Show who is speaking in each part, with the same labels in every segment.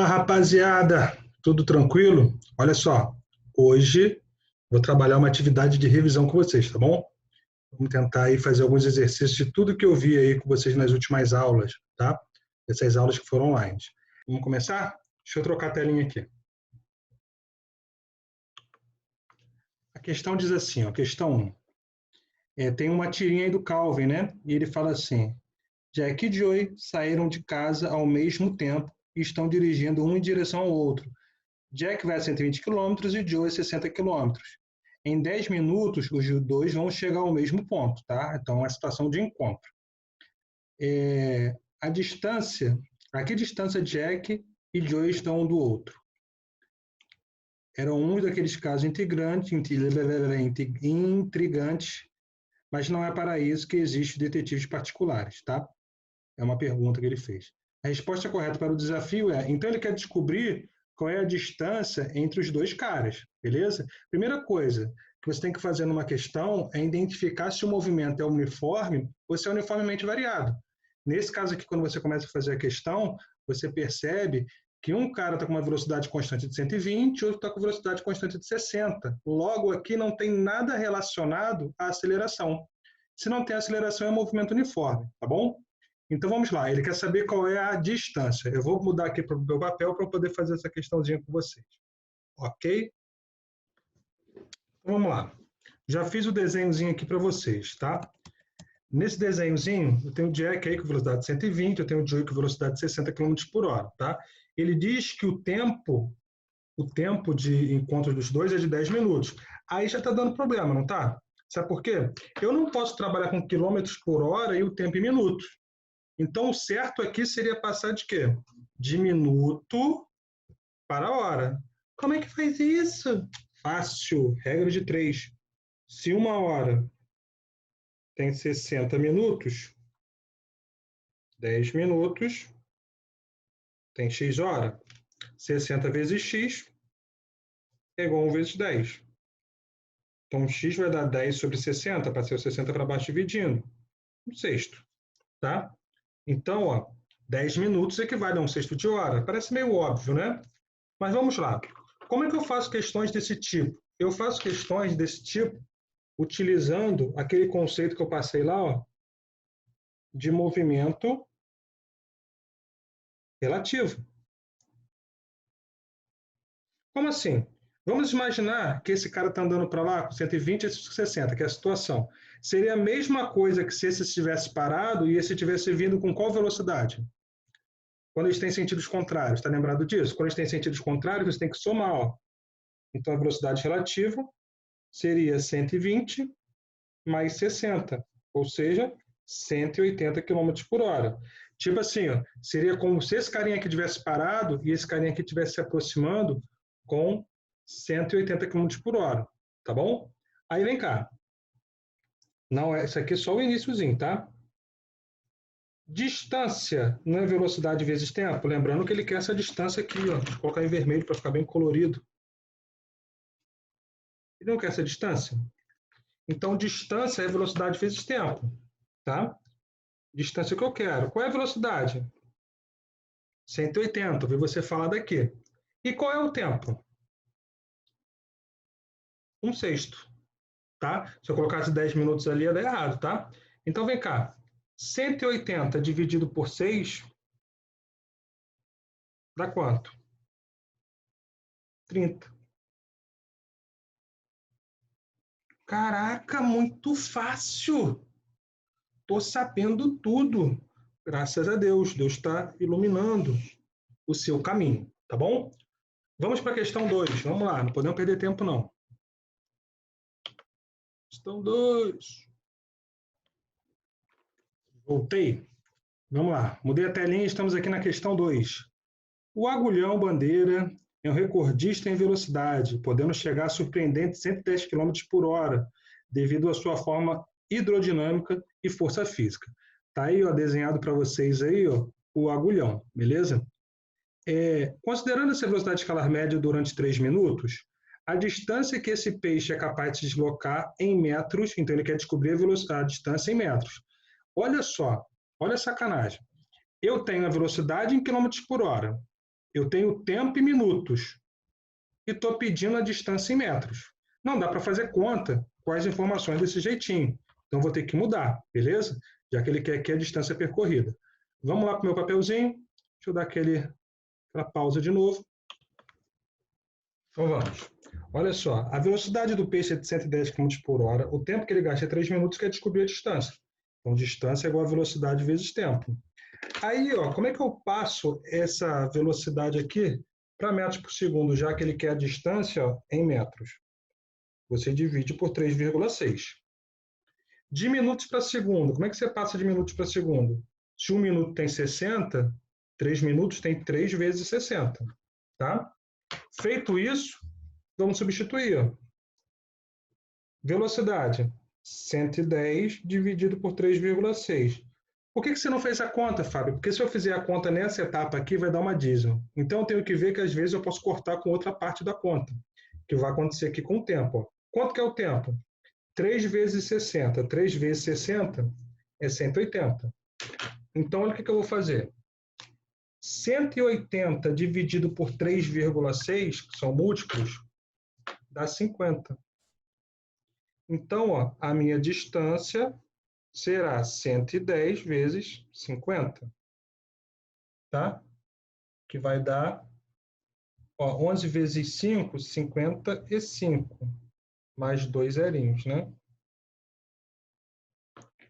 Speaker 1: Fala, rapaziada, tudo tranquilo? Olha só, hoje vou trabalhar uma atividade de revisão com vocês, tá bom? Vamos tentar aí fazer alguns exercícios de tudo que eu vi aí com vocês nas últimas aulas, tá? Essas aulas que foram online. Vamos começar? Deixa eu trocar a telinha aqui. A questão diz assim, ó, questão 1. Tem uma tirinha aí do Calvin, né? E ele fala assim: Jack e Joey saíram de casa ao mesmo tempo e estão dirigindo um em direção ao outro. Jack vai a 120 km e Joey a 60 km. Em 10 minutos, os dois vão chegar ao mesmo ponto, tá? Então, é uma situação de encontro. A distância, a que distância Jack e Joey estão um do outro? Eram um daqueles casos intrigantes, mas não é para isso que existem detetives particulares, tá? É uma pergunta que ele fez. A resposta correta para o desafio é: então ele quer descobrir qual é a distância entre os dois caras, beleza? Primeira coisa que você tem que fazer numa questão é identificar se o movimento é uniforme ou se é uniformemente variado. Nesse caso aqui, quando você começa a fazer a questão, você percebe que um cara está com uma velocidade constante de 120 e outro está com velocidade constante de 60. Logo, aqui não tem nada relacionado à aceleração. Se não tem aceleração, é movimento uniforme, tá bom? Então vamos lá, ele quer saber qual é a distância. Eu vou mudar aqui para o meu papel para poder fazer essa questãozinha com vocês. Ok? Então vamos lá. Já fiz o desenhozinho aqui para vocês, tá? Nesse desenhozinho, eu tenho o Jack aí com velocidade de 120, eu tenho o Joey com velocidade de 60 km por hora, tá? Ele diz que o tempo de encontro dos dois é de 10 minutos. Aí já está dando problema, não tá? Sabe por quê? Eu não posso trabalhar com quilômetros por hora e o tempo em minutos. Então, o certo aqui seria passar de quê? De minuto para hora. Como é que faz isso? Fácil, regra de 3. Se uma hora tem 60 minutos, 10 minutos tem x hora. 60 vezes x é igual a 1 vezes 10. Então, x vai dar 10 sobre 60, passei o 60 para baixo dividindo. Um sexto, tá? Então, ó, 10 minutos equivale a um sexto de hora. Parece meio óbvio, né? Mas vamos lá. Como é que eu faço questões desse tipo? Eu faço questões desse tipo utilizando aquele conceito que eu passei lá, ó, de movimento relativo. Como assim? Vamos imaginar que esse cara está andando para lá com 120 e 60, que é a situação. Seria a mesma coisa que se esse estivesse parado e esse tivesse vindo com qual velocidade? Quando eles têm sentidos contrários, está lembrado disso? Quando eles têm sentidos contrários, você tem que somar, ó. Então, a velocidade relativa seria 120 mais 60, ou seja, 180 km por hora. Tipo assim, ó, seria como se esse carinha aqui tivesse parado e esse carinha aqui estivesse se aproximando com 180 km por hora, tá bom? Aí vem cá. Não, isso aqui é só o iniciozinho, tá? Distância não é velocidade vezes tempo? Lembrando que ele quer essa distância aqui, ó. Vou colocar em vermelho para ficar bem colorido. Ele não quer essa distância? Então, distância é velocidade vezes tempo, tá? Distância que eu quero. Qual é a velocidade? 180, vi você falar daqui. E qual é o tempo? Um sexto, tá? Se eu colocasse 10 minutos ali, ia dar errado, tá? Então, vem cá. 180 dividido por 6 dá quanto? 30. Caraca, muito fácil! Tô sabendo tudo. Graças a Deus. Deus está iluminando o seu caminho, tá bom? Vamos para a questão 2. Vamos lá, não podemos perder tempo, não. Questão 2. Voltei. Vamos lá. Mudei a telinha e estamos aqui na questão 2. O agulhão bandeira é um recordista em velocidade, podendo chegar a surpreendente 110 km por hora, devido à sua forma hidrodinâmica e força física. Tá aí, ó, desenhado para vocês aí, ó, o agulhão, beleza? Considerando essa velocidade escalar média durante 3 minutos, a distância que esse peixe é capaz de se deslocar em metros, então ele quer descobrir a distância em metros. Olha só, olha a sacanagem. Eu tenho a velocidade em quilômetros por hora. Eu tenho tempo em minutos e estou pedindo a distância em metros. Não dá para fazer conta com as informações desse jeitinho. Então, vou ter que mudar, beleza? Já que ele quer aqui a distância percorrida. Vamos lá para o meu papelzinho. Deixa eu dar aquela pausa de novo. Então, vamos. Olha só, a velocidade do peixe é de 110 km por hora. O tempo que ele gasta é 3 minutos, que é descobrir a distância. Então, distância é igual a velocidade vezes tempo. Aí, ó, como é que eu passo essa velocidade aqui para metros por segundo, já que ele quer a distância, ó, em metros? Você divide por 3,6. De minutos para segundo, como é que você passa de minutos para segundo? Se 1 minuto tem 60, 3 minutos tem 3 vezes 60. Tá? Feito isso, vamos substituir. Ó. Velocidade, 110 dividido por 3,6. Por que você não fez a conta, Fábio? Porque se eu fizer a conta nessa etapa aqui, vai dar uma dízima. Então, eu tenho que ver que, às vezes, eu posso cortar com outra parte da conta, que vai acontecer aqui com o tempo. Ó. Quanto que é o tempo? 3 vezes 60. 3 vezes 60 é 180. Então, olha o que eu vou fazer. 180 dividido por 3,6, que são múltiplos, dá 50. Então, ó, a minha distância será 110 vezes 50, tá? Que vai dar, ó, 11 vezes 5, 55, mais 2 zerinhos, né?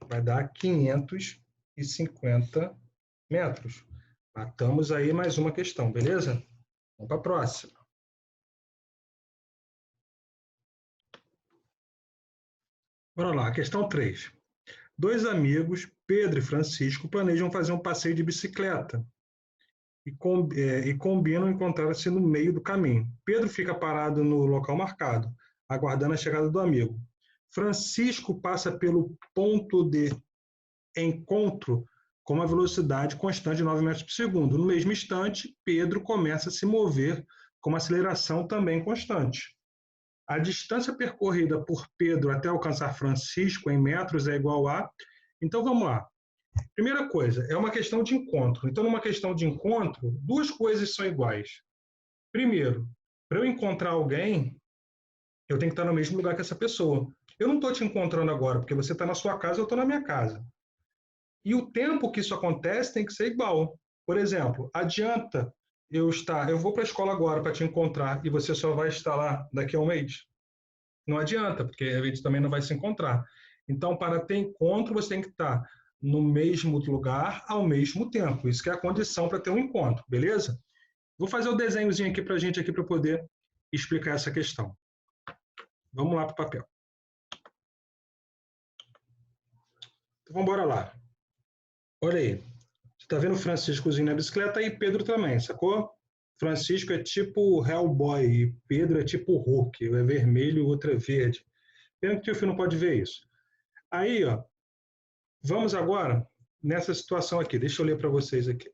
Speaker 1: Vai dar 550 metros. Matamos aí mais uma questão, beleza? Vamos para a próxima. Bora lá, questão 3. Dois amigos, Pedro e Francisco, planejam fazer um passeio de bicicleta e combinam encontrar-se no meio do caminho. Pedro fica parado no local marcado, aguardando a chegada do amigo. Francisco passa pelo ponto de encontro com uma velocidade constante de 9 metros por segundo. No mesmo instante, Pedro começa a se mover com uma aceleração também constante. A distância percorrida por Pedro até alcançar Francisco em metros é igual a... Então, vamos lá. Primeira coisa, é uma questão de encontro. Então, numa questão de encontro, duas coisas são iguais. Primeiro, para eu encontrar alguém, eu tenho que estar no mesmo lugar que essa pessoa. Eu não estou te encontrando agora, porque você está na sua casa, eu estou na minha casa. E o tempo que isso acontece tem que ser igual. Por exemplo, adianta eu vou para a escola agora para te encontrar e você só vai estar lá daqui a um mês? Não adianta, porque a gente também não vai se encontrar. Então, para ter encontro, você tem que estar no mesmo lugar ao mesmo tempo. Isso que é a condição para ter um encontro, beleza? Vou fazer o desenhozinho aqui para a gente aqui para poder explicar essa questão. Vamos lá para o papel. Então, vamos embora lá. Olha aí. Você está vendo o Franciscozinho na bicicleta e Pedro também, sacou? Francisco é tipo Hellboy e Pedro é tipo Hulk. Um é vermelho e o outro é verde. Pena que o tio filho não pode ver isso. Aí, ó, vamos agora nessa situação aqui. Deixa eu ler para vocês aqui.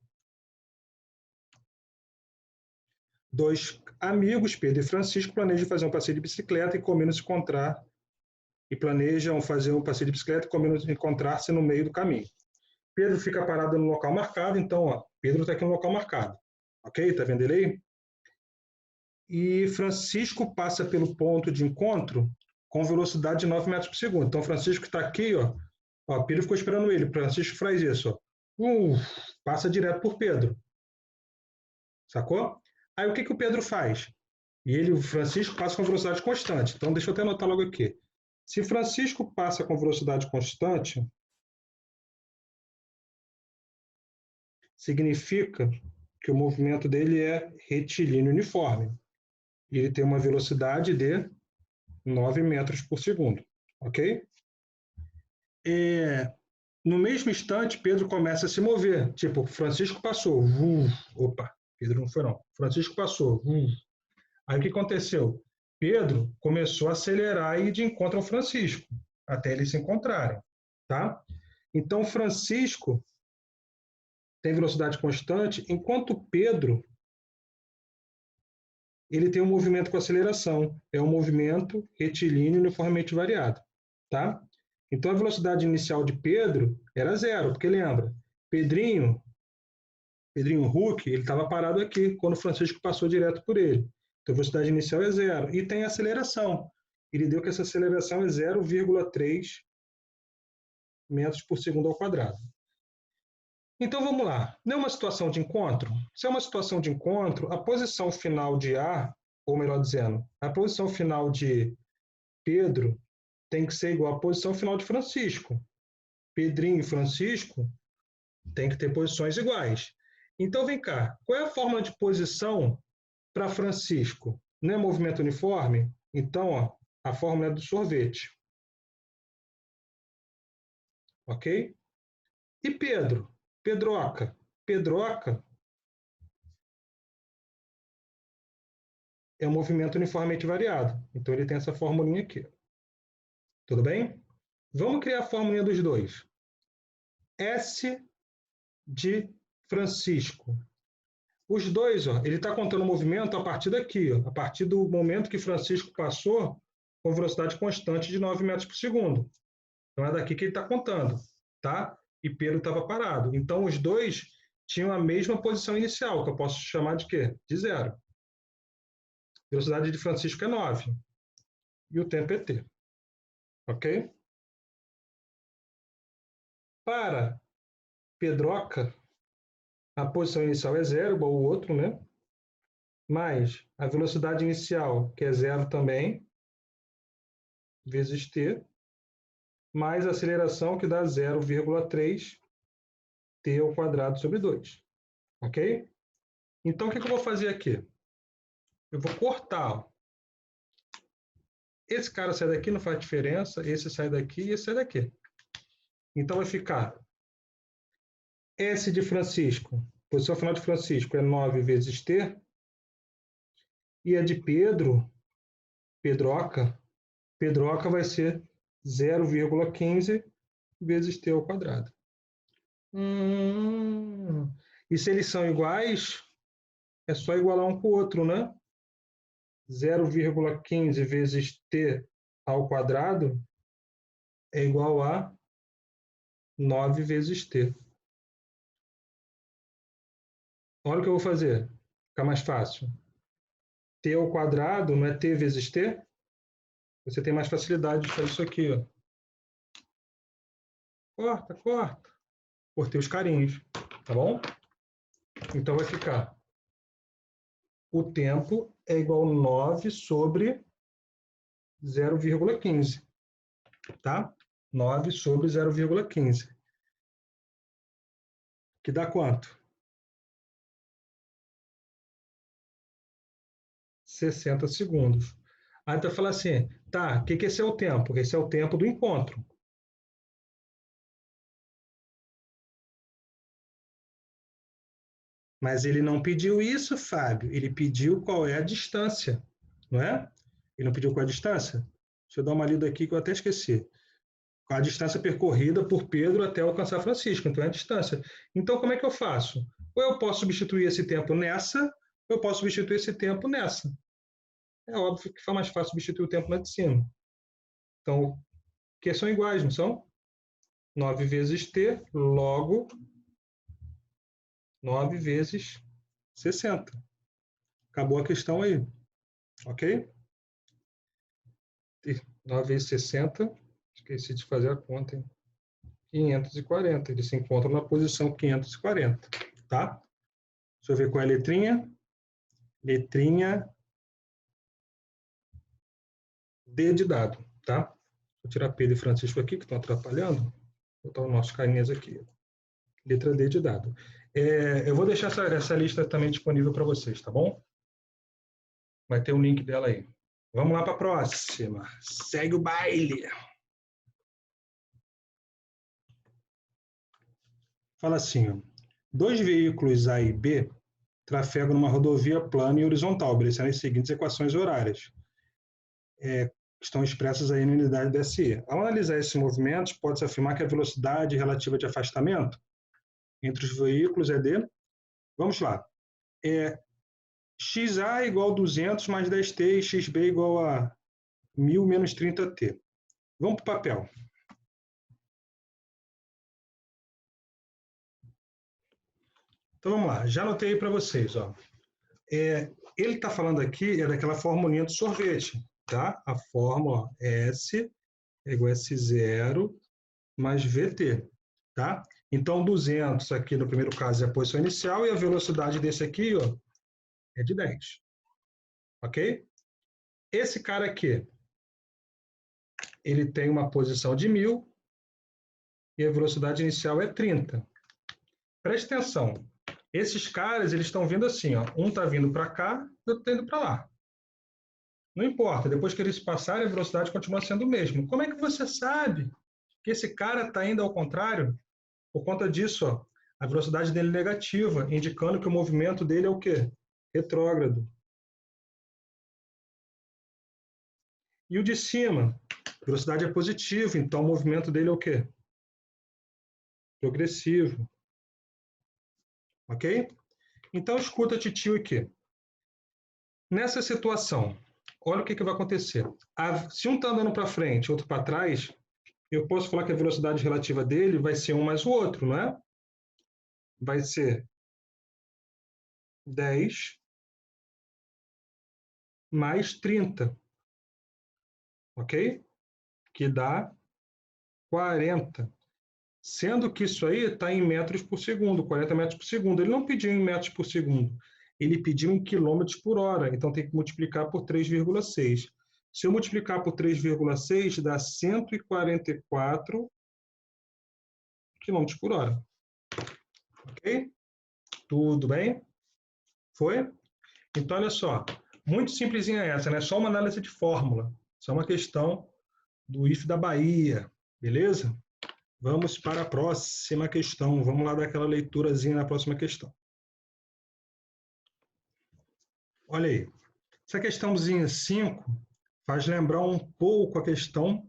Speaker 1: Dois amigos, Pedro e Francisco, planejam fazer um passeio de bicicleta e combinam se encontrar. E planejam fazer um passeio de bicicleta e combinam encontrar-se no meio do caminho. Pedro fica parado no local marcado, então, ó, Pedro está aqui no local marcado. Ok? Tá vendo ele aí? E Francisco passa pelo ponto de encontro com velocidade de 9 metros por segundo. Então, Francisco está aqui, ó, Pedro ficou esperando ele. Francisco faz isso, ó. Passa direto por Pedro. Sacou? Aí o que o Pedro faz? O Francisco passa com velocidade constante. Então, deixa eu até anotar logo aqui. Se Francisco passa com velocidade constante, significa que o movimento dele é retilíneo uniforme. E ele tem uma velocidade de 9 metros por segundo. Ok? No mesmo instante, Pedro começa a se mover. Tipo, Francisco passou. Opa, Pedro não foi não. Francisco passou. Aí o que aconteceu? Pedro começou a acelerar e ir de encontro ao Francisco, até eles se encontrarem. Tá? Então, Francisco tem velocidade constante, enquanto Pedro ele tem um movimento com aceleração. É um movimento retilíneo uniformemente variado. Tá? Então, a velocidade inicial de Pedro era 0, porque lembra, Pedrinho Pedrinho Huck, ele estava parado aqui, quando o Francisco passou direto por ele. Então, a velocidade inicial é 0. E tem aceleração. Ele deu que essa aceleração é 0,3 metros por segundo ao quadrado. Então, vamos lá. Não é uma situação de encontro? Se é uma situação de encontro, a posição final de A, ou melhor dizendo, a posição final de Pedro tem que ser igual à posição final de Francisco. Pedrinho e Francisco têm que ter posições iguais. Então, vem cá. Qual é a fórmula de posição para Francisco? Não é movimento uniforme? Então, ó, a fórmula é do sorvete. Ok? E Pedro? Pedroca. Pedroca é um movimento uniformemente variado. Então, ele tem essa formulinha aqui. Tudo bem? Vamos criar a formulinha dos dois. S de Francisco. Os dois, ó, ele está contando o movimento a partir daqui, ó, a partir do momento que Francisco passou com velocidade constante de 9 metros por segundo. Então, é daqui que ele está contando, tá? E Pedro estava parado. Então, os dois tinham a mesma posição inicial, que eu posso chamar de quê? De 0. A velocidade de Francisco é 9. E o tempo é t. Ok? Para Pedroca, a posição inicial é 0, igual o outro, né? Mais a velocidade inicial, que é 0 também, vezes t, mais a aceleração, que dá 0,3 t ao quadrado sobre 2. Ok? Então, o que eu vou fazer aqui? Eu vou cortar. Ó. Esse cara sai daqui, não faz diferença. Esse sai daqui e esse sai daqui. Então, vai ficar S de Francisco, posição final de Francisco, é 9 vezes t. E a de Pedro, Pedroca vai ser 0,15 vezes t ao quadrado. E se eles são iguais, é só igualar um com o outro, né? 0,15 vezes t ao quadrado é igual a 9 vezes t. Olha o que eu vou fazer. Fica mais fácil. T ao quadrado não é t vezes t? Você tem mais facilidade de fazer isso aqui. Ó. Corta, corta. Cortei os carinhos. Tá bom? Então vai ficar. O tempo é igual a 9 sobre 0,15. Tá? 9 sobre 0,15. Que dá quanto? 60 segundos. Aí tu vai falar assim, tá, o que esse é o tempo? Esse é o tempo do encontro. Mas ele não pediu isso, Fábio. Ele pediu qual é a distância, não é? Ele não pediu qual é a distância? Deixa eu dar uma lida aqui que eu até esqueci. A distância percorrida por Pedro até alcançar Francisco, então é a distância. Então, como é que eu faço? Ou eu posso substituir esse tempo nessa, ou eu posso substituir esse tempo nessa. É óbvio que fica mais fácil substituir o tempo na de cima. Então, que são iguais, não são? 9 vezes t, logo 9 vezes 60. Acabou a questão aí. Ok? 9 vezes 60, esqueci de fazer a conta, hein? 540. Eles se encontram na posição 540. Tá? Deixa eu ver qual é a letrinha. Letrinha D de dado. Tá? Vou tirar Pedro e Francisco aqui, que estão atrapalhando. Vou botar os nossos carinhas aqui. Letra D de dado. Eu vou deixar essa lista também disponível para vocês, tá bom? Vai ter o link dela aí. Vamos lá para a próxima. Segue o baile. Fala assim, ó. 2 veículos A e B trafegam numa rodovia plana e horizontal, obedecendo as seguintes equações horárias. Que estão expressas aí na unidade da SI. Ao analisar esses movimentos, pode-se afirmar que a velocidade relativa de afastamento entre os veículos é de... Vamos lá. XA igual a 200 mais 10T e XB igual a 1000 menos 30T. Vamos para o papel. Então, vamos lá. Já anotei para vocês. Ó. Ele está falando aqui daquela formulinha do sorvete. Tá? A fórmula ó, S é igual a S0 mais VT. Tá? Então, 200 aqui no primeiro caso é a posição inicial e a velocidade desse aqui ó, é de 10. Ok? Esse cara aqui, ele tem uma posição de 1000 e a velocidade inicial é 30. Preste atenção. Esses caras, eles estão vindo assim, ó. Um está vindo para cá e outro está indo para lá. Não importa, depois que eles passarem, a velocidade continua sendo o mesmo. Como é que você sabe que esse cara está indo ao contrário? Por conta disso, ó, a velocidade dele é negativa, indicando que o movimento dele é o quê? Retrógrado. E o de cima, a velocidade é positiva, então o movimento dele é o quê? Progressivo. Ok? Então, escuta a titio aqui. Nessa situação, olha o que vai acontecer. Se um está andando para frente, outro para trás, eu posso falar que a velocidade relativa dele vai ser um mais o outro, não é? Vai ser 10 mais 30, ok? Que dá 40. Sendo que isso aí está em metros por segundo, 40 metros por segundo. Ele não pediu em metros por segundo, ele pediu em quilômetros por hora, então tem que multiplicar por 3,6. Se eu multiplicar por 3,6, dá 144 quilômetros por hora. Ok? Tudo bem? Foi? Então, olha só, muito simplesinha essa, né? Só uma análise de fórmula. Só uma questão do IF da Bahia, beleza? Vamos para a próxima questão. Vamos lá dar aquela leiturazinha na próxima questão. Olha aí. Essa questãozinha 5 faz lembrar um pouco a questão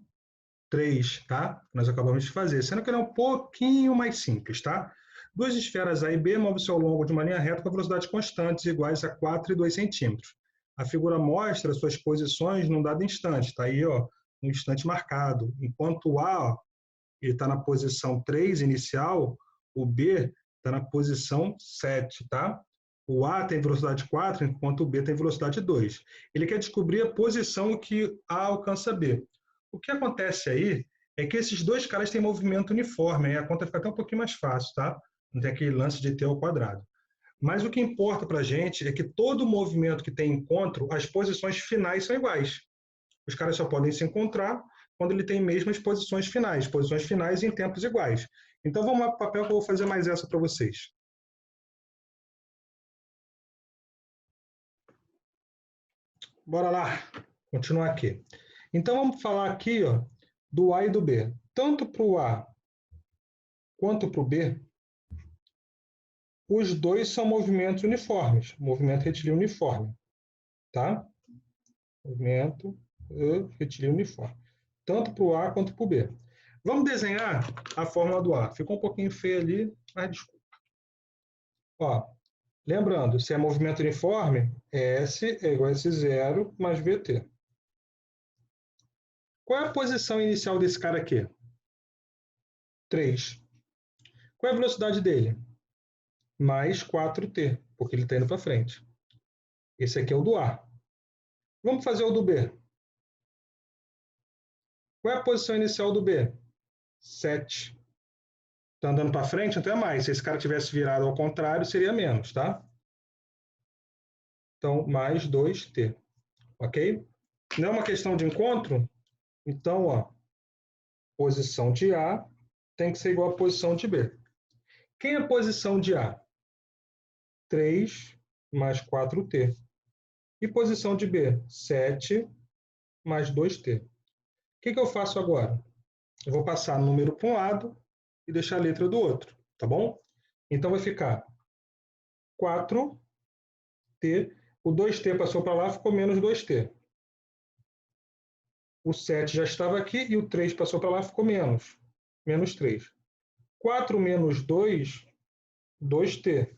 Speaker 1: 3, tá? Nós acabamos de fazer, sendo que ela é um pouquinho mais simples, tá? Duas esferas A e B movem-se ao longo de uma linha reta com velocidades constantes iguais a 4 e 2 centímetros. A figura mostra suas posições num dado instante, tá aí, ó, um instante marcado. Enquanto o A, ó, ele está na posição 3 inicial, o B está na posição 7, tá? O A tem velocidade 4, enquanto o B tem velocidade 2. Ele quer descobrir a posição que A alcança B. O que acontece aí é que esses dois caras têm movimento uniforme, aí a conta fica até um pouquinho mais fácil, tá? Não tem aquele lance de t ao quadrado. Mas o que importa para a gente é que todo movimento que tem encontro, as posições finais são iguais. Os caras só podem se encontrar quando ele tem mesmas posições finais em tempos iguais. Então vamos lá para o papel que eu vou fazer mais essa para vocês. Bora lá, continuar aqui. Então vamos falar aqui ó, do A e do B. Tanto para o A quanto para o B, os dois são movimentos uniformes, movimento retilíneo uniforme. Tá? Movimento retilíneo uniforme. Tanto para o A quanto para o B. Vamos desenhar a fórmula do A. Ficou um pouquinho feio ali, mas desculpa. Ó, lembrando, se é movimento uniforme, S é igual a S0 mais VT. Qual é a posição inicial desse cara aqui? 3. Qual é a velocidade dele? Mais 4t, porque ele está indo para frente. Esse aqui é o do A. Vamos fazer o do B. Qual é a posição inicial do B? 7. Está andando para frente, então é mais. Se esse cara tivesse virado ao contrário, seria menos, tá? Então, mais 2t. Ok? Não é uma questão de encontro? Então, ó, posição de A tem que ser igual à posição de B. Quem é a posição de A? 3 mais 4t. E posição de B? 7 mais 2t. O que eu faço agora? Eu vou passar o número para um lado e deixar a letra do outro, tá bom? Então vai ficar 4t, o 2t passou para lá, ficou menos 2t. O 7 já estava aqui e o 3 passou para lá, ficou menos 3. 4 menos 2, 2t.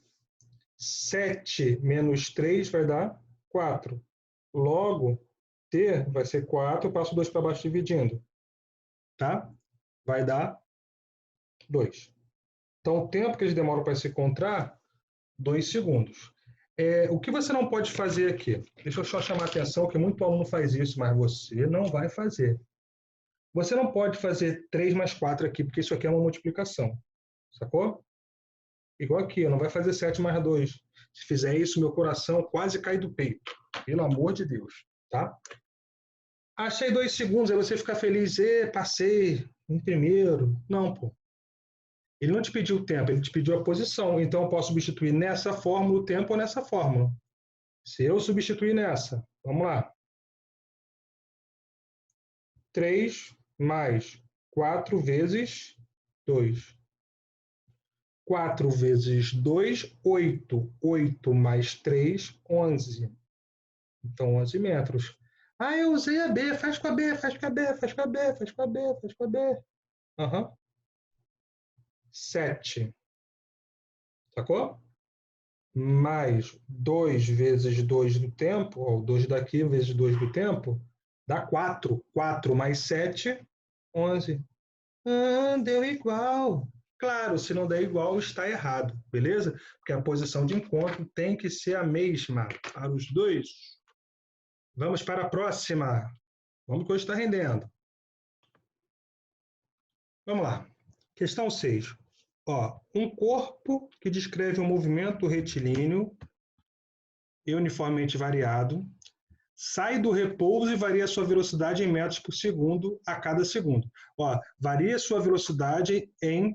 Speaker 1: 7 menos 3 vai dar 4. Logo, t vai ser 4, eu passo 2 para baixo dividindo. Tá? Vai dar 2. Então, o tempo que eles demoram para se encontrar 2 segundos. O que você não pode fazer aqui? Deixa eu só chamar a atenção que muito aluno faz isso, mas você não vai fazer. Você não pode fazer 3 mais 4 aqui, porque isso aqui é uma multiplicação. Sacou? Igual aqui, não vai fazer 7 mais 2. Se fizer isso, meu coração quase cai do peito. Pelo amor de Deus. Tá? Achei 2 segundos, aí você fica feliz. Passei em primeiro. Não, pô. Ele não te pediu o tempo, ele te pediu a posição. Então, eu posso substituir nessa fórmula o tempo ou nessa fórmula. Se eu substituir nessa, vamos lá. 3 mais 4 vezes 2. 4 vezes 2, 8. 8 mais 3, 11. Então, 11 metros. Eu usei a B. Faz com a B, faz com a B, faz com a B, faz com a B, faz com a B. 7. Sacou? Mais 2 vezes 2 do tempo, ou 2 daqui vezes 2 do tempo, dá 4. 4 mais 7, 11. Deu igual. Claro, se não der igual, está errado, beleza? Porque a posição de encontro tem que ser a mesma para os dois. Vamos para a próxima. Vamos que hoje está rendendo. Vamos lá. Questão 6. Um corpo que descreve um movimento retilíneo e uniformemente variado sai do repouso e varia sua velocidade em metros por segundo a cada segundo. Varia sua velocidade em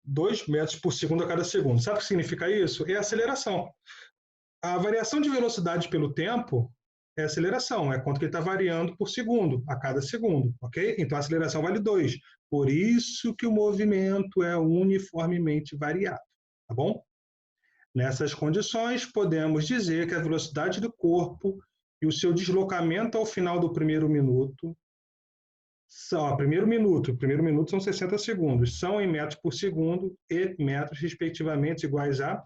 Speaker 1: 2 metros por segundo a cada segundo. Sabe o que significa isso? É aceleração. A variação de velocidade pelo tempo é aceleração, é quanto que ele está variando por segundo, a cada segundo, ok? Então a aceleração vale 2. Por isso que o movimento é uniformemente variado, tá bom? Nessas condições, podemos dizer que a velocidade do corpo e o seu deslocamento ao final do primeiro minuto primeiro minuto são 60 segundos, são em metros por segundo e metros, respectivamente, iguais a...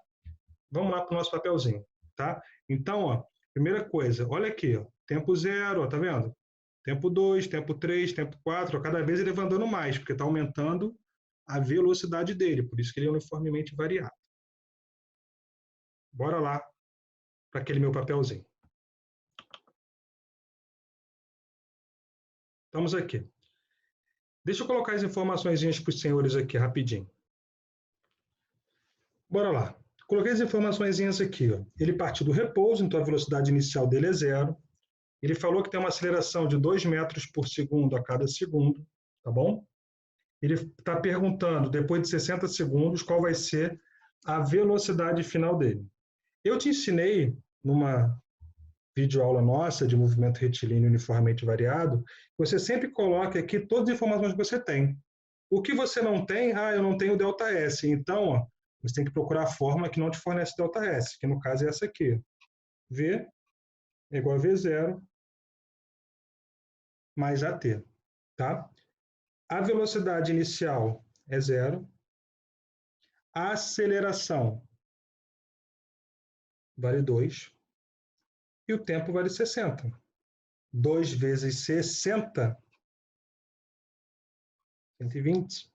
Speaker 1: Vamos lá para o nosso papelzinho, tá? Então, primeira coisa, olha aqui, tempo 0, tá vendo? Tempo 2, tempo 3, tempo 4, cada vez ele vai andando mais, porque está aumentando a velocidade dele, por isso que ele é uniformemente variado. Bora lá para aquele meu papelzinho. Estamos aqui. Deixa eu colocar as informações para os senhores aqui, rapidinho. Bora lá. Coloquei as informações aqui. Ele partiu do repouso, então a velocidade inicial dele é 0. Ele falou que tem uma aceleração de 2 metros por segundo a cada segundo, tá bom? Ele está perguntando, depois de 60 segundos, qual vai ser a velocidade final dele. Eu te ensinei, numa videoaula nossa de movimento retilíneo uniformemente variado, você sempre coloca aqui todas as informações que você tem. O que você não tem, eu não tenho ΔS. Então, você tem que procurar a fórmula que não te fornece ΔS, que no caso é essa aqui. V é igual a V0 mais AT. Tá? A velocidade inicial é 0. A aceleração vale 2. E o tempo vale 60. 2 vezes 60, 120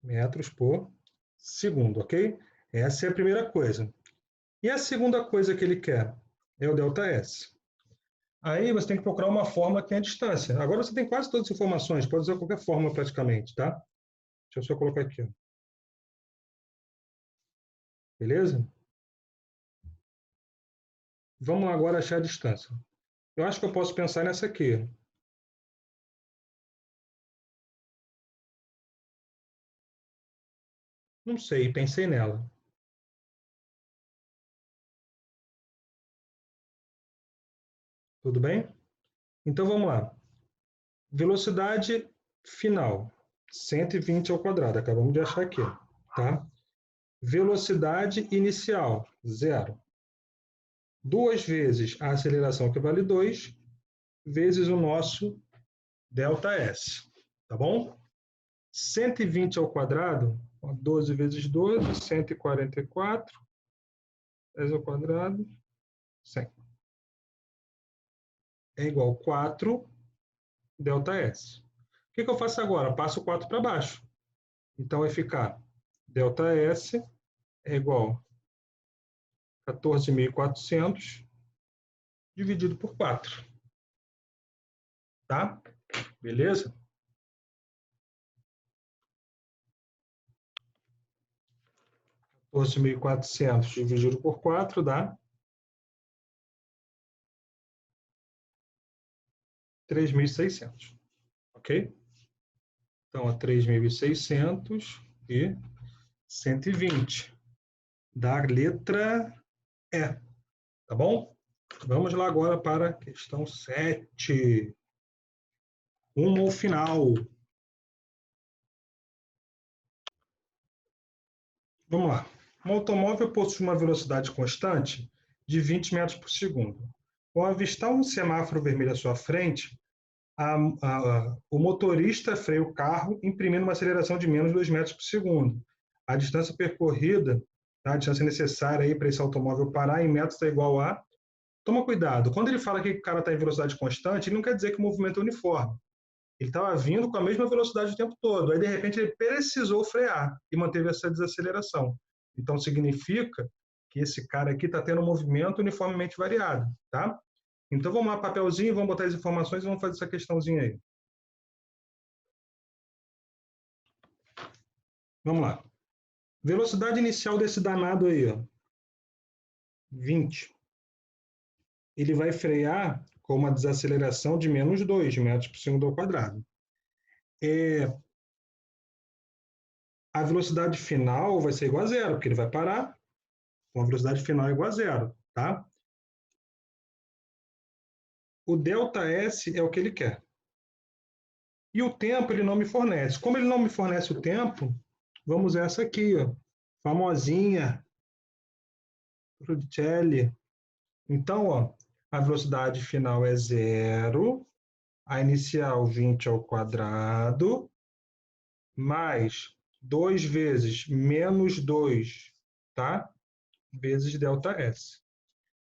Speaker 1: metros por segundo, ok? Essa é a primeira coisa. E a segunda coisa que ele quer é o ΔS. Aí você tem que procurar uma fórmula que tem a distância. Agora você tem quase todas as informações, pode usar qualquer fórmula praticamente, tá? Deixa eu só colocar aqui. Beleza? Vamos agora achar a distância. Eu acho que eu posso pensar nessa aqui. Não sei, pensei nela. Tudo bem? Então vamos lá. Velocidade final, 120 ao quadrado. Acabamos de achar aqui, tá? Velocidade inicial, 0. 2 vezes a aceleração, que vale 2, vezes o nosso ΔS, tá bom? 120 ao quadrado, 12 vezes 12, 144, 10 ao quadrado, 100. É igual a 4 ΔS. O que eu faço agora? Passo o 4 para baixo. Então, vai ficar ΔS é igual a 14.400 dividido por 4. Tá? Beleza? Fosse 1.400 dividido por 4 dá 3.600. Ok? Então, 3.600 e 120. Da letra E. Tá bom? Vamos lá agora para a questão 7. Rumo ao final. Vamos lá. Um automóvel possui uma velocidade constante de 20 metros por segundo. Ao avistar um semáforo vermelho à sua frente, o motorista freia o carro, imprimindo uma aceleração de menos 2 metros por segundo. A distância percorrida, tá? A distância necessária para esse automóvel parar em metros é igual a... Toma cuidado, quando ele fala que o cara está em velocidade constante, ele não quer dizer que o movimento é uniforme. Ele estava vindo com a mesma velocidade o tempo todo, aí de repente ele precisou frear e manteve essa desaceleração. Então significa que esse cara aqui está tendo um movimento uniformemente variado, tá? Então vamos lá, papelzinho, vamos botar as informações e vamos fazer essa questãozinha aí. Vamos lá. Velocidade inicial desse danado aí, ó, 20. Ele vai frear com uma desaceleração de menos 2 metros por segundo ao quadrado. A velocidade final vai ser igual a zero, porque ele vai parar com a velocidade final igual a zero, tá? O ΔS é o que ele quer. E o tempo ele não me fornece. Como ele não me fornece o tempo, vamos usar essa aqui, ó, famosinha, Ruticelli. Então, ó, a velocidade final é zero, a inicial 20 ao quadrado, mais 2 vezes menos 2, tá? Vezes ΔS.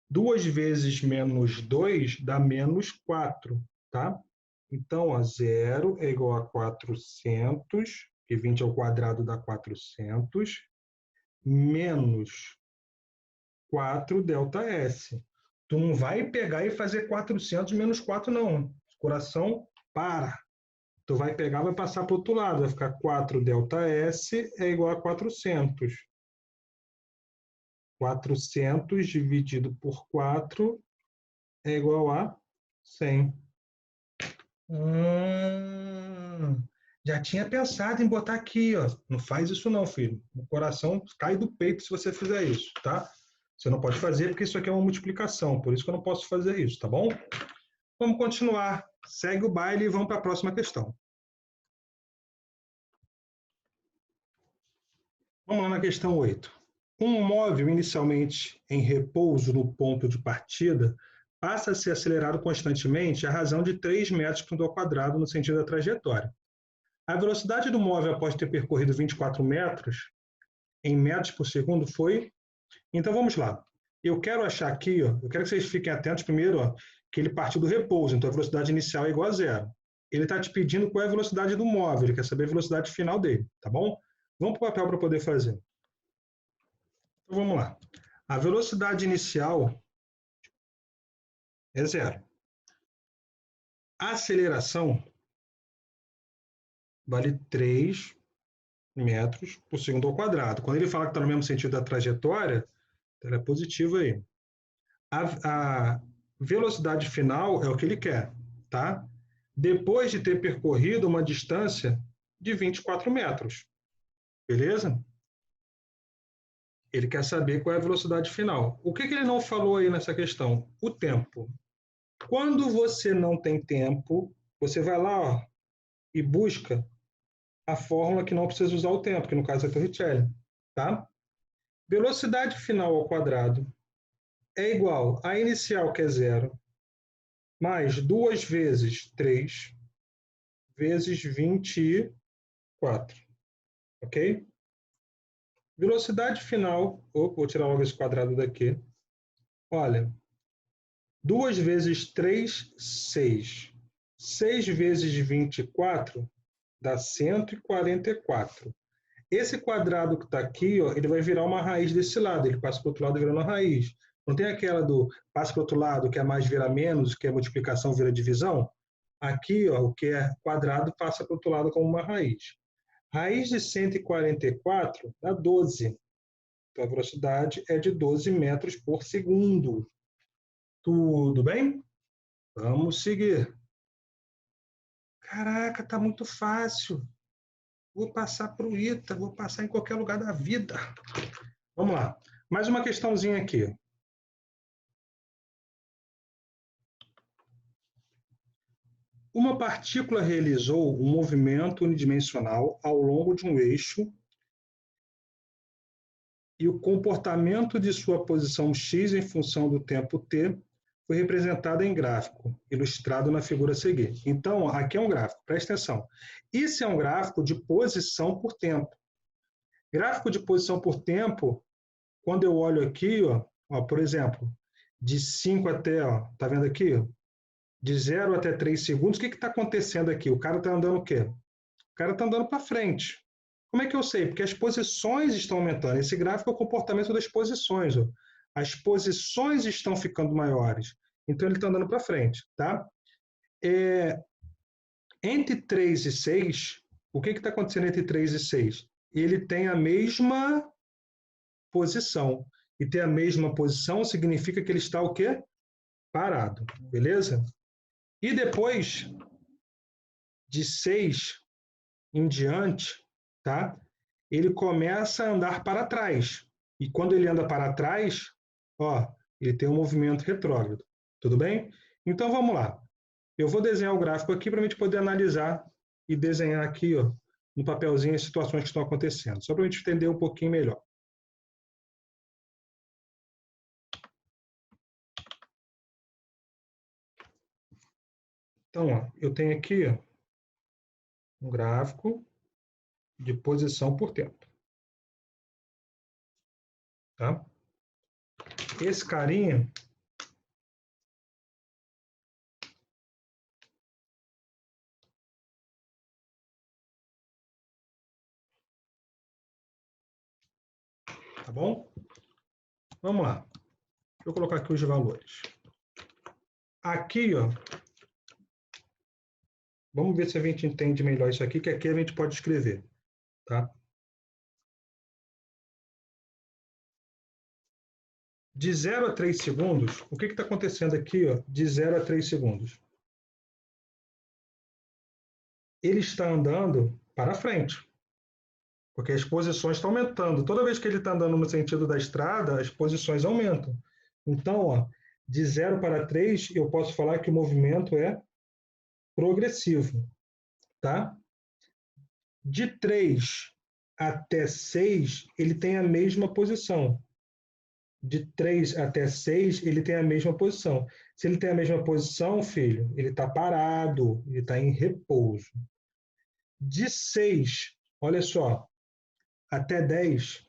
Speaker 1: 2 vezes menos 2 dá menos 4, tá? Então, ó, 0 é igual a 400, que 20 ao quadrado dá 400, menos 4 ΔS. Tu não vai pegar e fazer 400 menos 4, não. O coração para. Tu vai pegar, vai passar para o outro lado. Vai ficar 4 ΔS é igual a 400. 400 dividido por 4 é igual a 100. Já tinha pensado em botar aqui, ó. Não faz isso não, filho. O coração cai do peito se você fizer isso, tá? Você não pode fazer porque isso aqui é uma multiplicação, por isso que eu não posso fazer isso, tá bom? Vamos continuar. Segue o baile e vamos para a próxima questão. Vamos lá na questão 8. Um móvel inicialmente em repouso no ponto de partida passa a ser acelerado constantemente à razão de 3 metros por ao quadrado no sentido da trajetória. A velocidade do móvel após ter percorrido 24 metros em metros por segundo foi... Então vamos lá. Eu quero achar aqui, ó, eu quero que vocês fiquem atentos primeiro, ó, que ele partiu do repouso, então a velocidade inicial é igual a zero. Ele está te pedindo qual é a velocidade do móvel, ele quer saber a velocidade final dele, tá bom? Vamos para o papel para poder fazer. Então vamos lá. A velocidade inicial é zero. A aceleração vale 3 metros por segundo ao quadrado. Quando ele fala que está no mesmo sentido da trajetória, ela é positiva aí. A velocidade final é o que ele quer, tá? Depois de ter percorrido uma distância de 24 metros, beleza? Ele quer saber qual é a velocidade final. O que ele não falou aí nessa questão? O tempo. Quando você não tem tempo, você vai lá, ó, e busca a fórmula que não precisa usar o tempo, que no caso é a Torricelli, tá? Velocidade final ao quadrado é igual a inicial, que é zero, mais 2 vezes 3 vezes 24, ok? Velocidade final, vou tirar logo esse quadrado daqui. Olha, 2 vezes 3, 6. 6 vezes 24 dá 144. Esse quadrado que está aqui, ó, ele vai virar uma raiz desse lado, ele passa para o outro lado virando uma raiz. Não tem aquela do passa para o outro lado, que é mais vira menos, que é multiplicação vira divisão? Aqui, ó, o que é quadrado passa para o outro lado como uma raiz. Raiz de 144 dá 12. Então, a velocidade é de 12 metros por segundo. Tudo bem? Vamos seguir. Caraca, tá muito fácil. Vou passar para o ITA, vou passar em qualquer lugar da vida. Vamos lá. Mais uma questãozinha aqui. Uma partícula realizou um movimento unidimensional ao longo de um eixo e o comportamento de sua posição x em função do tempo t foi representado em gráfico, ilustrado na figura a seguir. Então, aqui é um gráfico, presta atenção. Isso é um gráfico de posição por tempo. Gráfico de posição por tempo, quando eu olho aqui, ó, por exemplo, de 5 até, ó, tá vendo aqui? De 0 até 3 segundos, o que está acontecendo aqui? O cara está andando o quê? O cara está andando para frente. Como é que eu sei? Porque as posições estão aumentando. Esse gráfico é o comportamento das posições. Ó. As posições estão ficando maiores. Então, ele está andando para frente. Tá? Entre 3 e 6, o que está acontecendo entre 3 e 6? Ele tem a mesma posição. E ter a mesma posição significa que ele está o quê? Parado. Beleza? E depois, de 6 em diante, tá? Ele começa a andar para trás. E quando ele anda para trás, ó, ele tem um movimento retrógrado. Tudo bem? Então vamos lá. Eu vou desenhar o gráfico aqui para a gente poder analisar e desenhar aqui, ó, no papelzinho as situações que estão acontecendo, só para a gente entender um pouquinho melhor. Então, ó, eu tenho aqui ó, um gráfico de posição por tempo. Tá? Esse carinha tá bom? Vamos lá. Deixa eu colocar aqui os valores. Aqui, ó, vamos ver se a gente entende melhor isso aqui, que aqui a gente pode escrever. Tá? De 0 a 3 segundos, o que está acontecendo aqui? Ó, de 0 a 3 segundos? Ele está andando para frente, porque as posições estão aumentando. Toda vez que ele está andando no sentido da estrada, as posições aumentam. Então, ó, de 0 para 3, eu posso falar que o movimento é progressivo. Tá? De 3 até 6, ele tem a mesma posição. De 3 até 6, ele tem a mesma posição. Se ele tem a mesma posição, filho, ele está parado, ele está em repouso. De 6, olha só, até 10,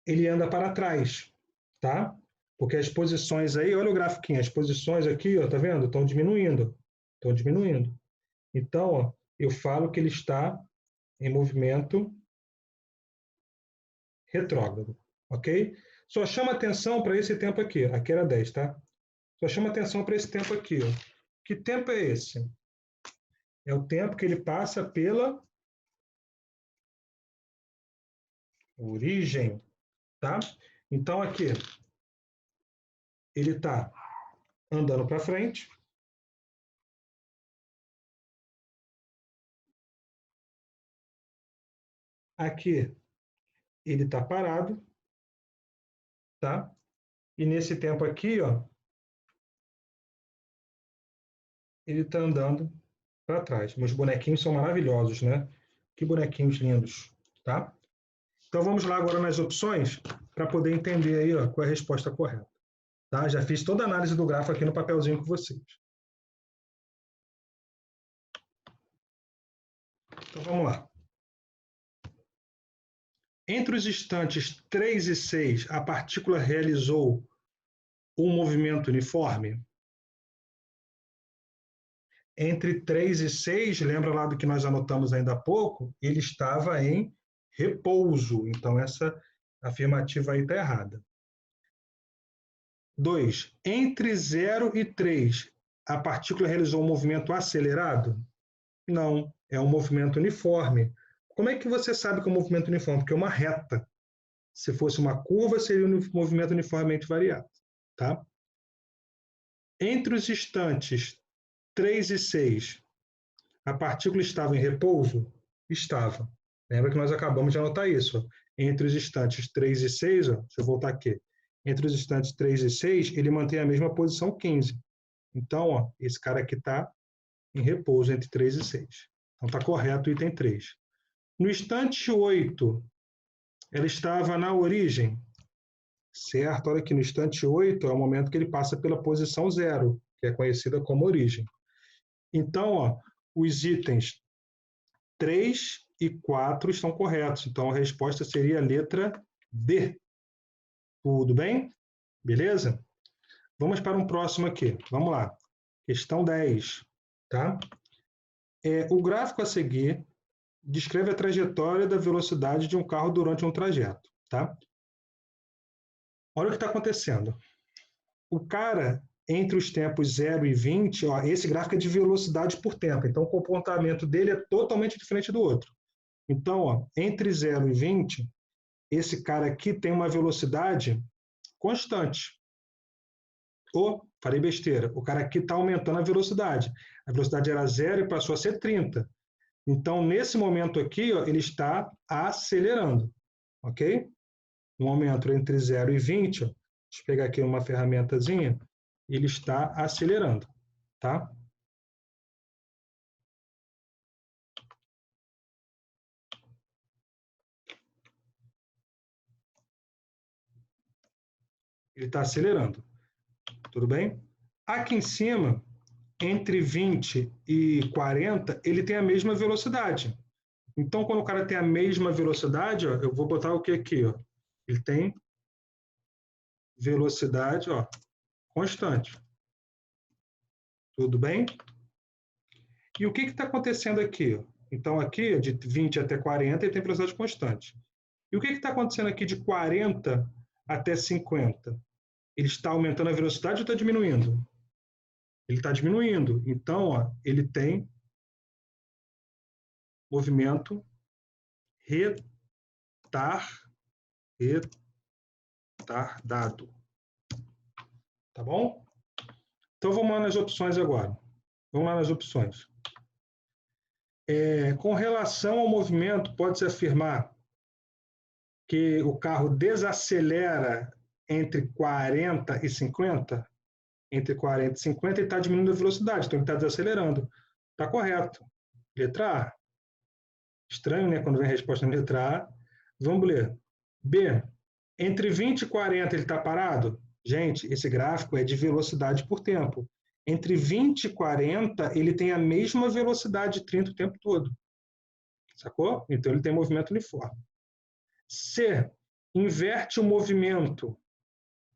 Speaker 1: ele anda para trás, tá? Porque as posições aí, olha o grafiquinho, as posições aqui, ó, tá vendo? Estão diminuindo. Estão diminuindo. Então, ó, eu falo que ele está em movimento retrógrado, ok? Só chama atenção para esse tempo aqui. Aqui era 10, tá? Só chama atenção para esse tempo aqui, ó. Que tempo é esse? É o tempo que ele passa pela origem, tá? Então, aqui, ele está andando para frente. Aqui, ele está parado, tá? E nesse tempo aqui, ó, ele está andando para trás. Meus bonequinhos são maravilhosos, né? Que bonequinhos lindos, tá? Então, vamos lá agora nas opções para poder entender aí, ó, qual é a resposta correta. Tá? Já fiz toda a análise do grafo aqui no papelzinho com vocês. Então, vamos lá. Entre os instantes 3 e 6, a partícula realizou um movimento uniforme? entre 3 e 6, lembra lá do que nós anotamos ainda há pouco? Ele estava em repouso. Então, essa afirmativa aí está errada. 2. Entre 0 e 3, a partícula realizou um movimento acelerado? Não, é um movimento uniforme. Como é que você sabe que é um movimento uniforme? Porque é uma reta. Se fosse uma curva, seria um movimento uniformemente variado. Tá? Entre os instantes 3 e 6, a partícula estava em repouso? Estava. Lembra que nós acabamos de anotar isso. Entre os instantes 3 e 6, ó, deixa eu voltar aqui. Entre os instantes 3 e 6, ele mantém a mesma posição 15. Então, ó, esse cara aqui está em repouso entre 3 e 6. Então, está correto o item 3. No instante 8, ela estava na origem? Certo, olha aqui, no instante 8 é o momento que ele passa pela posição 0, que é conhecida como origem. Então, ó, os itens 3 e 4 estão corretos. Então, a resposta seria a letra D. Tudo bem? Beleza? Vamos para um próximo aqui. Vamos lá. Questão 10. Tá? O gráfico a seguir descreve a trajetória da velocidade de um carro durante um trajeto. Tá? Olha o que está acontecendo. O cara, entre os tempos 0 e 20, ó, esse gráfico é de velocidade por tempo. Então, o comportamento dele é totalmente diferente do outro. Então, ó, entre 0 e 20, esse cara aqui tem uma velocidade constante. Falei besteira. O cara aqui está aumentando a velocidade. A velocidade era 0 e passou a ser 30. Então, nesse momento aqui, ó, ele está acelerando. Ok? No momento entre 0 e 20, ó, deixa eu pegar aqui uma ferramentazinha, ele está acelerando. Tá? Ele está acelerando. Tudo bem? Aqui em cima, entre 20 e 40, ele tem a mesma velocidade. Então, quando o cara tem a mesma velocidade, ó, eu vou botar o que aqui? Ó? Ele tem velocidade, ó, constante. Tudo bem? E o que está acontecendo aqui? Ó? Então, aqui, de 20 até 40, ele tem velocidade constante. E o que está acontecendo aqui de 40 até 50? Ele está aumentando a velocidade ou está diminuindo? Ele está diminuindo. Então, ó, ele tem movimento retardado. Tá bom? Então, vamos lá nas opções agora. Vamos lá nas opções. Com relação ao movimento, pode-se afirmar que o carro desacelera entre 40 e 50? Entre 40 e 50, ele está diminuindo a velocidade, então ele está desacelerando. Está correto. Letra A. Estranho, né? Quando vem a resposta na letra A. Vamos ler. B. Entre 20 e 40, ele está parado? Gente, esse gráfico é de velocidade por tempo. Entre 20 e 40, ele tem a mesma velocidade de 30 o tempo todo. Sacou? Então, ele tem movimento uniforme. C. Inverte o movimento.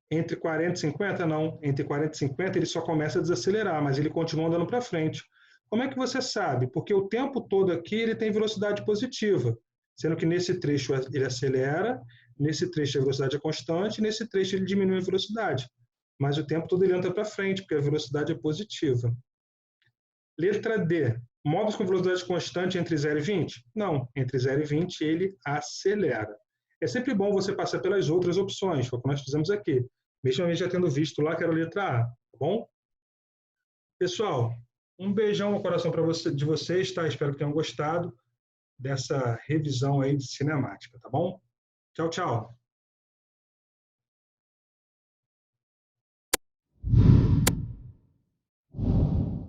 Speaker 1: Entre 40 e 50, não. Entre 40 e 50, ele só começa a desacelerar, mas ele continua andando para frente. Como é que você sabe? Porque o tempo todo aqui ele tem velocidade positiva, sendo que nesse trecho ele acelera, nesse trecho a velocidade é constante, nesse trecho ele diminui a velocidade. Mas o tempo todo ele anda para frente, porque a velocidade é positiva. Letra D. Módulos com velocidade constante entre 0 e 20? Não. Entre 0 e 20 ele acelera. É sempre bom você passar pelas outras opções, foi o que nós fizemos aqui. Mesmo a gente já tendo visto lá que era a letra A, tá bom? Pessoal, um beijão no coração de vocês, tá? Espero que tenham gostado dessa revisão aí de cinemática, tá bom? Tchau, tchau.